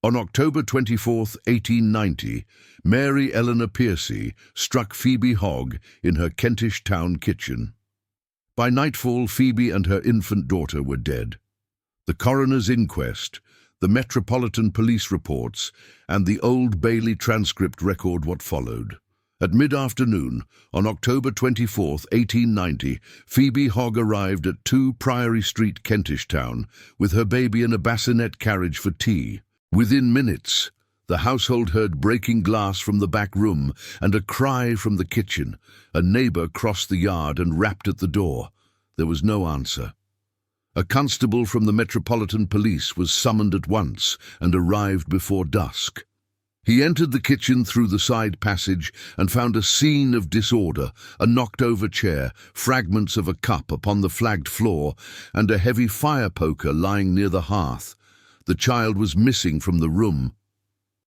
On October 24, 1890, Mary Eleanor Pearcey struck Phoebe Hogg in her Kentish Town kitchen. By nightfall, Phoebe and her infant daughter were dead. The coroner's inquest, the Metropolitan Police reports, and the Old Bailey transcript record what followed. At mid-afternoon, on October 24, 1890, Phoebe Hogg arrived at 2 Priory Street, Kentish Town, with her baby in a bassinet carriage for tea. Within minutes, the household heard breaking glass from the back room and a cry from the kitchen. A neighbour crossed the yard and rapped at the door. There was no answer. A constable from the Metropolitan Police was summoned at once and arrived before dusk. He entered the kitchen through the side passage and found a scene of disorder, a knocked-over chair, fragments of a cup upon the flagged floor, and a heavy fire poker lying near the hearth. The child was missing from the room.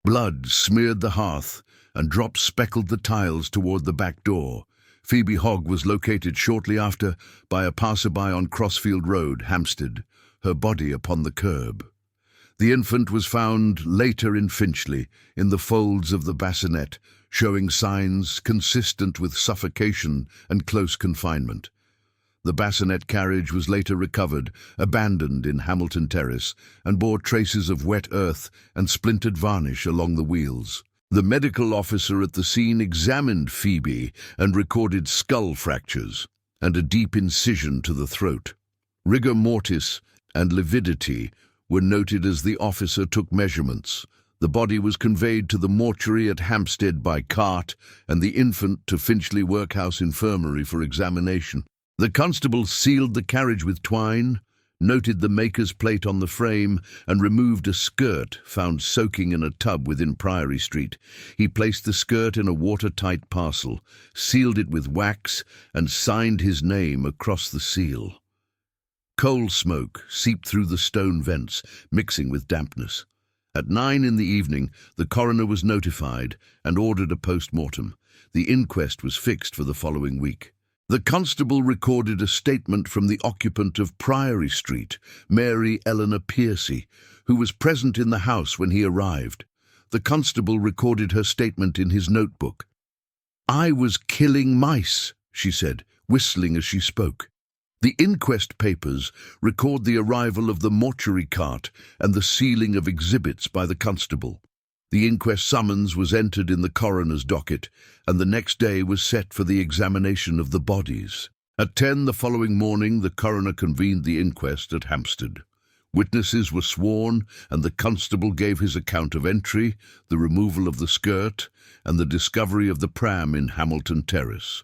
Blood smeared the hearth, and drops speckled the tiles toward the back door. Phoebe Hogg was located shortly after by a passerby on Crossfield Road, Hampstead, her body upon the curb. The infant was found later in Finchley, in the folds of the bassinet, showing signs consistent with suffocation and close confinement. The bassinet carriage was later recovered, abandoned in Hamilton Terrace, and bore traces of wet earth and splintered varnish along the wheels. The medical officer at the scene examined Phoebe and recorded skull fractures and a deep incision to the throat. Rigor mortis and lividity were noted as the officer took measurements. The body was conveyed to the mortuary at Hampstead by cart and the infant to Finchley Workhouse Infirmary for examination. The constable sealed the carriage with twine, noted the maker's plate on the frame, and removed a skirt found soaking in a tub within Priory Street. He placed the skirt in a watertight parcel, sealed it with wax, and signed his name across the seal. Coal smoke seeped through the stone vents, mixing with dampness. At 9 in the evening, the coroner was notified and ordered a post-mortem. The inquest was fixed for the following week. The constable recorded a statement from the occupant of Priory Street, Mary Eleanor Pearcey, who was present in the house when he arrived. The constable recorded her statement in his notebook. "I was killing mice," she said, whistling as she spoke. The inquest papers record the arrival of the mortuary cart and the sealing of exhibits by the constable. The inquest summons was entered in the coroner's docket, and the next day was set for the examination of the bodies. At 10 the following morning, the coroner convened the inquest at Hampstead. Witnesses were sworn, and the constable gave his account of entry, the removal of the skirt, and the discovery of the pram in Hamilton Terrace.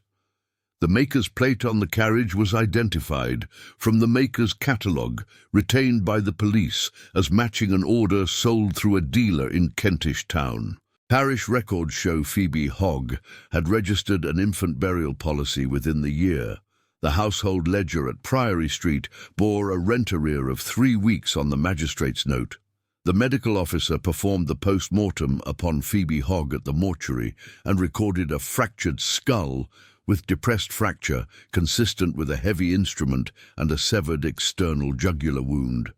The maker's plate on the carriage was identified from the maker's catalogue, retained by the police as matching an order sold through a dealer in Kentish Town. Parish records show Phoebe Hogg had registered an infant burial policy within the year. The household ledger at Priory Street bore a rent arrear of 3 weeks on the magistrate's note. The medical officer performed the post-mortem upon Phoebe Hogg at the mortuary and recorded a fractured skull with depressed fracture consistent with a heavy instrument and a severed external jugular wound.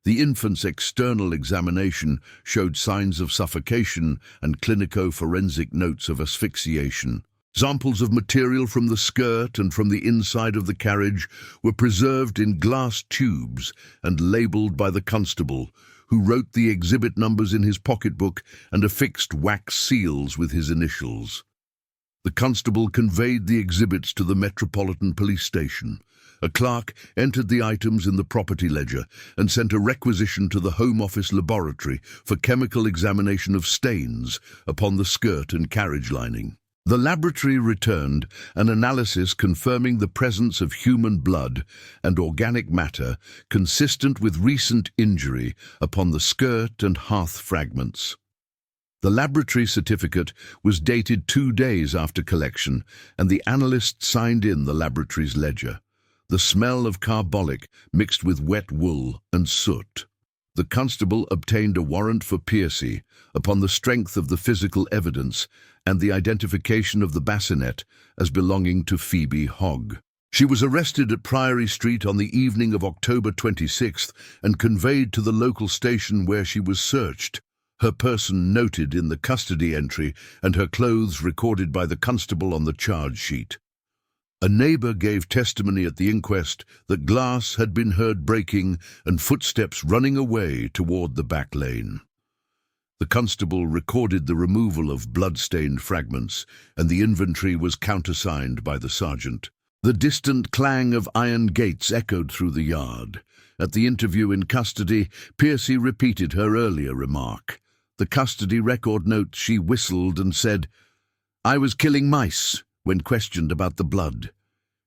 The infant's external examination showed signs of suffocation and clinico-forensic notes of asphyxiation. Samples of material from the skirt and from the inside of the carriage were preserved in glass tubes and labelled by the constable, who wrote the exhibit numbers in his pocketbook and affixed wax seals with his initials. The constable conveyed the exhibits to the Metropolitan Police Station. A clerk entered the items in the property ledger and sent a requisition to the Home Office laboratory for chemical examination of stains upon the skirt and carriage lining. The laboratory returned an analysis confirming the presence of human blood and organic matter consistent with recent injury upon the skirt and hearth fragments. The laboratory certificate was dated 2 days after collection, and the analyst signed in the laboratory's ledger. The smell of carbolic mixed with wet wool and soot. The constable obtained a warrant for Pearcey upon the strength of the physical evidence and the identification of the bassinet as belonging to Phoebe Hogg. She was arrested at Priory Street on the evening of October 26th and conveyed to the local station where she was searched, her person noted in the custody entry and her clothes recorded by the constable on the charge sheet. A neighbour gave testimony at the inquest that glass had been heard breaking and footsteps running away toward the back lane. The constable recorded the removal of blood-stained fragments, and the inventory was countersigned by the sergeant. The distant clang of iron gates echoed through the yard. At the interview in custody, Pearcey repeated her earlier remark. The custody record notes she whistled and said, "I was killing mice," when questioned about the blood.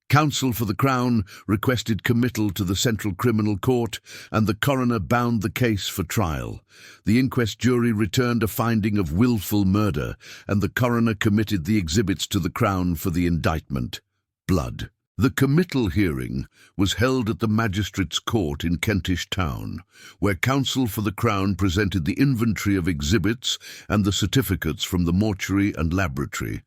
Counsel for the Crown requested committal to the Central Criminal Court, and the coroner bound the case for trial. The inquest jury returned a finding of willful murder, and the coroner committed the exhibits to the Crown for the indictment. Blood. The committal hearing was held at the Magistrates' Court in Kentish Town, where counsel for the Crown presented the inventory of exhibits and the certificates from the mortuary and laboratory.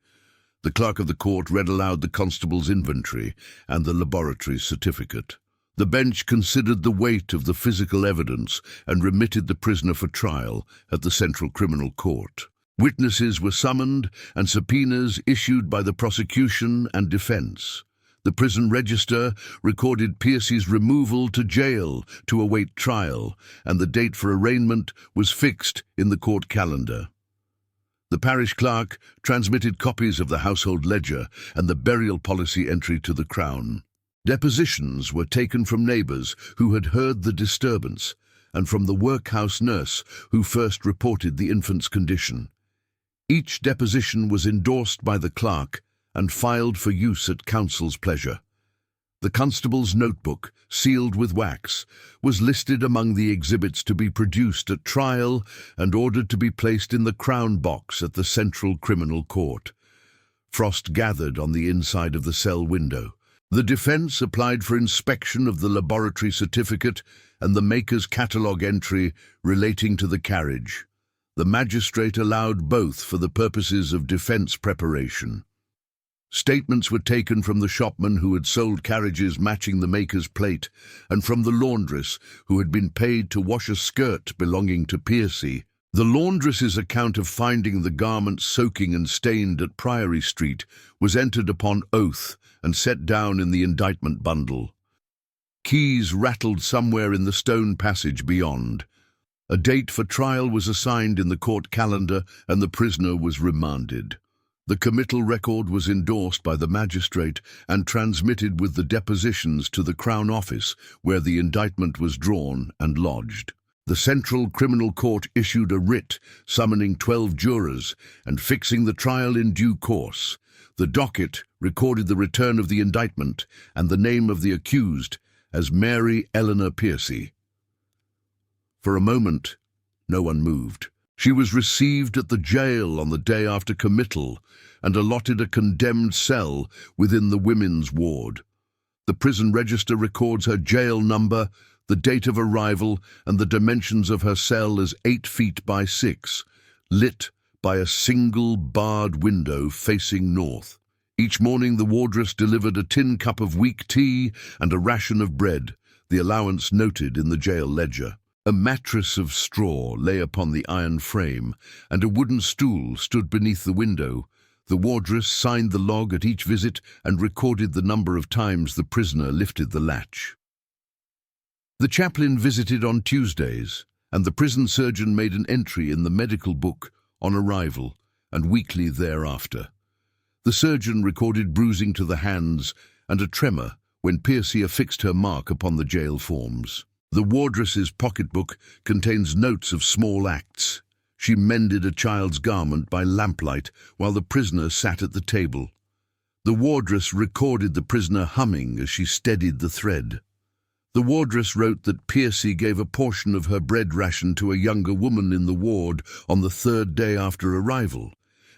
The clerk of the court read aloud the constable's inventory and the laboratory certificate. The bench considered the weight of the physical evidence and remitted the prisoner for trial at the Central Criminal Court. Witnesses were summoned and subpoenas issued by the prosecution and defence. The prison register recorded Pearcey's removal to jail to await trial, and the date for arraignment was fixed in the court calendar. The parish clerk transmitted copies of the household ledger and the burial policy entry to the Crown. Depositions were taken from neighbours who had heard the disturbance, and from the workhouse nurse who first reported the infant's condition. Each deposition was endorsed by the clerk and filed for use at counsel's pleasure. The constable's notebook, sealed with wax, was listed among the exhibits to be produced at trial and ordered to be placed in the Crown box at the Central Criminal Court. Frost gathered on the inside of the cell window. The defence applied for inspection of the laboratory certificate and the maker's catalogue entry relating to the carriage. The magistrate allowed both for the purposes of defence preparation. Statements were taken from the shopman who had sold carriages matching the maker's plate, and from the laundress who had been paid to wash a skirt belonging to Pearcey. The laundress's account of finding the garment soaking and stained at Priory Street was entered upon oath and set down in the indictment bundle. Keys rattled somewhere in the stone passage beyond. A date for trial was assigned in the court calendar, and the prisoner was remanded. The committal record was endorsed by the magistrate and transmitted with the depositions to the Crown Office, where the indictment was drawn and lodged. The Central Criminal Court issued a writ summoning 12 jurors and fixing the trial in due course. The docket recorded the return of the indictment and the name of the accused as Mary Eleanor Pearcey. For a moment, no one moved. She was received at the jail on the day after committal and allotted a condemned cell within the women's ward. The prison register records her jail number, the date of arrival, and the dimensions of her cell as 8 feet by 6, lit by a single barred window facing north. Each morning the wardress delivered a tin cup of weak tea and a ration of bread, the allowance noted in the jail ledger. A mattress of straw lay upon the iron frame, and a wooden stool stood beneath the window. The wardress signed the log at each visit and recorded the number of times the prisoner lifted the latch. The chaplain visited on Tuesdays, and the prison surgeon made an entry in the medical book on arrival and weekly thereafter. The surgeon recorded bruising to the hands and a tremor when Pearcey affixed her mark upon the jail forms. The wardress's pocketbook contains notes of small acts. She mended a child's garment by lamplight while the prisoner sat at the table. The wardress recorded the prisoner humming as she steadied the thread. The wardress wrote that Pearcey gave a portion of her bread ration to a younger woman in the ward on the 3rd day after arrival,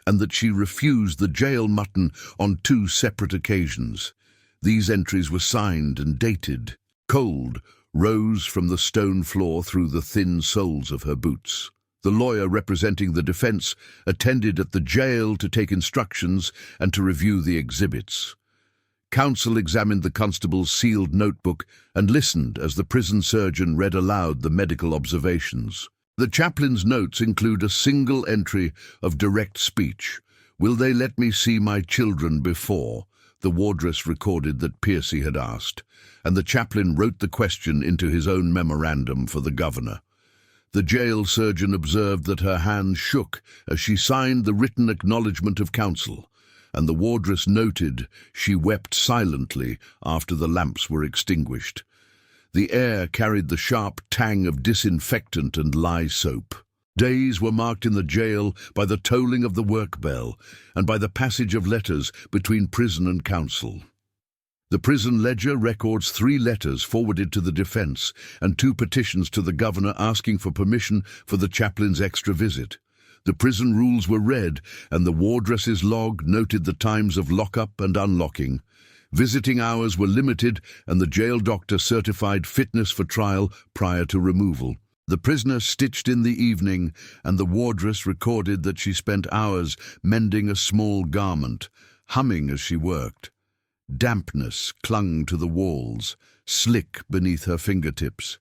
and that she refused the jail mutton on 2 separate occasions. These entries were signed and dated. Cold rose from the stone floor through the thin soles of her boots. The lawyer representing the defence attended at the jail to take instructions and to review the exhibits. Counsel examined the constable's sealed notebook and listened as the prison surgeon read aloud the medical observations. The chaplain's notes include a single entry of direct speech. "Will they let me see my children before?" the wardress recorded that Pearcey had asked, and the chaplain wrote the question into his own memorandum for the governor. The jail surgeon observed that her hands shook as she signed the written acknowledgement of counsel, and the wardress noted she wept silently after the lamps were extinguished. The air carried the sharp tang of disinfectant and lye soap. Days were marked in the jail by the tolling of the work bell and by the passage of letters between prison and counsel. The prison ledger records 3 letters forwarded to the defence and 2 petitions to the governor asking for permission for the chaplain's extra visit. The prison rules were read, and the wardress's log noted the times of lock-up and unlocking. Visiting hours were limited, and the jail doctor certified fitness for trial prior to removal. The prisoner stitched in the evening, and the wardress recorded that she spent hours mending a small garment, humming as she worked. Dampness clung to the walls, slick beneath her fingertips.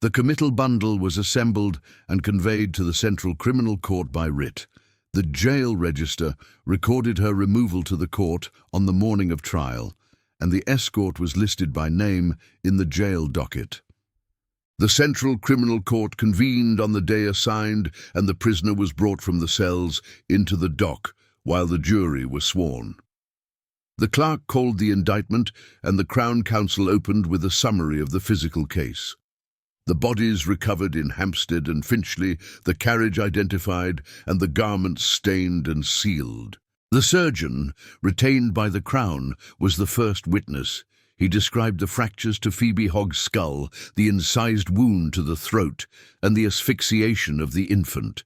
The committal bundle was assembled and conveyed to the Central Criminal Court by writ. The jail register recorded her removal to the court on the morning of trial, and the escort was listed by name in the jail docket. The Central Criminal Court convened on the day assigned, and the prisoner was brought from the cells into the dock while the jury were sworn. The clerk called the indictment, and the Crown Counsel opened with a summary of the physical case. The bodies recovered in Hampstead and Finchley, the carriage identified, and the garments stained and sealed. The surgeon, retained by the Crown, was the first witness. He described the fractures to Phoebe Hogg's skull, the incised wound to the throat, and the asphyxiation of the infant.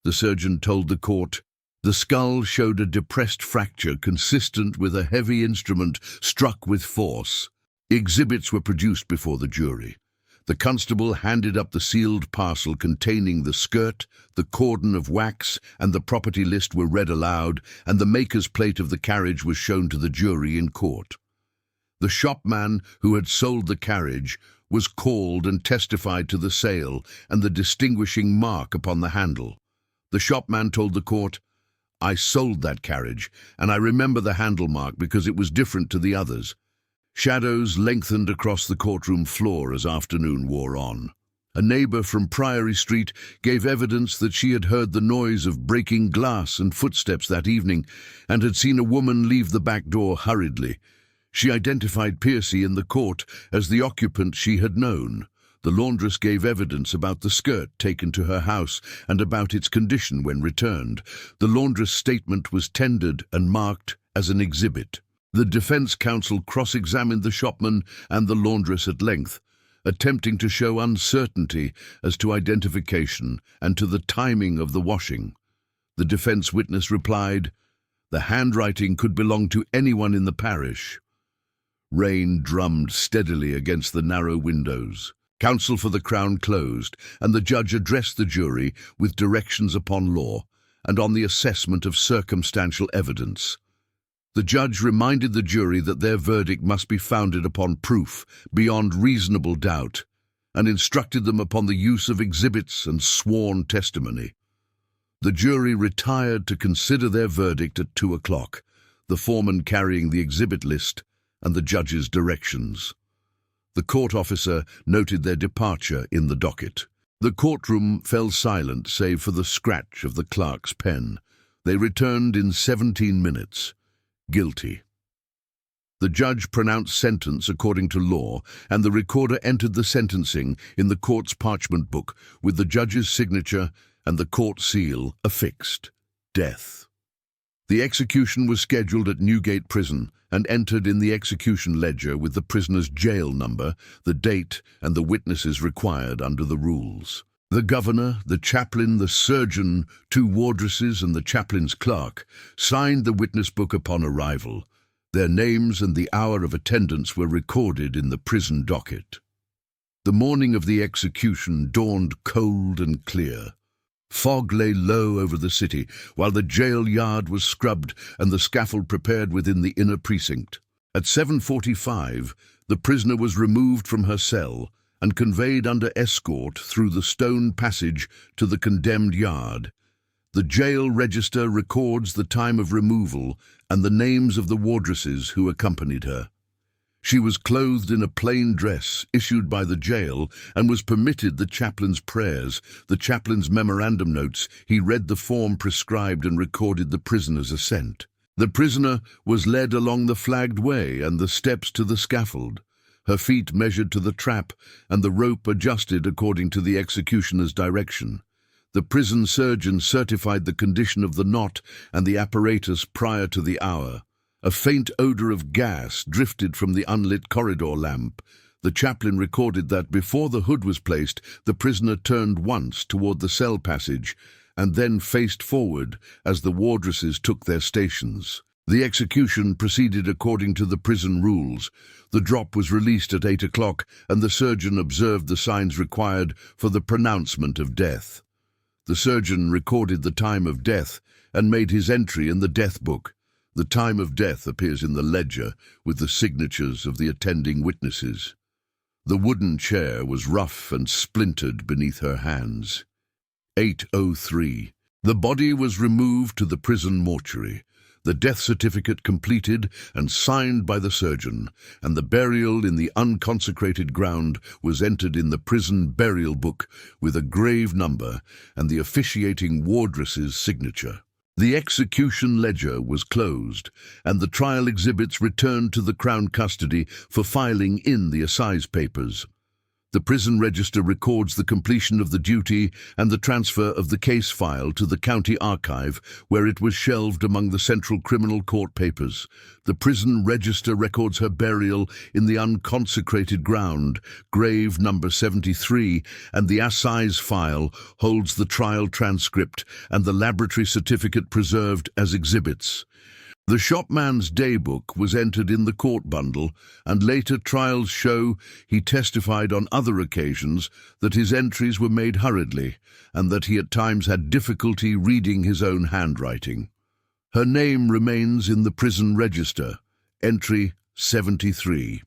The surgeon told the court, "The skull showed a depressed fracture consistent with a heavy instrument struck with force." Exhibits were produced before the jury. The constable handed up the sealed parcel containing the skirt, the cordon of wax, and the property list were read aloud, and the maker's plate of the carriage was shown to the jury in court. The shopman who had sold the carriage was called and testified to the sale and the distinguishing mark upon the handle. The shopman told the court, "I sold that carriage, and I remember the handle mark because it was different to the others." Shadows lengthened across the courtroom floor as afternoon wore on. A neighbour from Priory Street gave evidence that she had heard the noise of breaking glass and footsteps that evening and had seen a woman leave the back door hurriedly. She identified Pearcey in the court as the occupant she had known. The laundress gave evidence about the skirt taken to her house and about its condition when returned. The laundress' statement was tendered and marked as an exhibit. The defence counsel cross-examined the shopman and the laundress at length, attempting to show uncertainty as to identification and to the timing of the washing. The defence witness replied, "The handwriting could belong to anyone in the parish." Rain drummed steadily against the narrow windows. Counsel for the Crown closed, and the judge addressed the jury with directions upon law and on the assessment of circumstantial evidence. The judge reminded the jury that their verdict must be founded upon proof beyond reasonable doubt, and instructed them upon the use of exhibits and sworn testimony. The jury retired to consider their verdict at 2 o'clock, the foreman carrying the exhibit list and the judge's directions. The court officer noted their departure in the docket. The courtroom fell silent save for the scratch of the clerk's pen. They returned in 17 minutes. Guilty. The judge pronounced sentence according to law, and the recorder entered the sentencing in the court's parchment book with the judge's signature and the court seal affixed. Death. The execution was scheduled at Newgate Prison and entered in the execution ledger with the prisoner's jail number, the date, and the witnesses required under the rules. The governor, the chaplain, the surgeon, 2 wardresses, and the chaplain's clerk signed the witness book upon arrival. Their names and the hour of attendance were recorded in the prison docket. The morning of the execution dawned cold and clear. Fog lay low over the city, while the jail yard was scrubbed and the scaffold prepared within the inner precinct. At 7:45, the prisoner was removed from her cell and conveyed under escort through the stone passage to the condemned yard. The jail register records the time of removal and the names of the wardresses who accompanied her. She was clothed in a plain dress issued by the jail and was permitted the chaplain's prayers, the chaplain's memorandum notes. He read the form prescribed and recorded the prisoner's assent. The prisoner was led along the flagged way and the steps to the scaffold, her feet measured to the trap and the rope adjusted according to the executioner's direction. The prison surgeon certified the condition of the knot and the apparatus prior to the hour. A faint odor of gas drifted from the unlit corridor lamp. The chaplain recorded that before the hood was placed, the prisoner turned once toward the cell passage and then faced forward as the wardresses took their stations. The execution proceeded according to the prison rules. The drop was released at 8 o'clock and the surgeon observed the signs required for the pronouncement of death. The surgeon recorded the time of death and made his entry in the death book. The time of death appears in the ledger with the signatures of the attending witnesses. The wooden chair was rough and splintered beneath her hands. 8:03. The body was removed to the prison mortuary, the death certificate completed and signed by the surgeon, and the burial in the unconsecrated ground was entered in the prison burial book with a grave number and the officiating wardress's signature. The execution ledger was closed, and the trial exhibits returned to the Crown custody for filing in the assize papers. The prison register records the completion of the duty and the transfer of the case file to the county archive, where it was shelved among the Central Criminal Court papers. The prison register records her burial in the unconsecrated ground, grave number 73, and the assize file holds the trial transcript and the laboratory certificate preserved as exhibits. The shopman's daybook was entered in the court bundle, and later trials show he testified on other occasions that his entries were made hurriedly and that he at times had difficulty reading his own handwriting. Her name remains in the prison register, entry 73.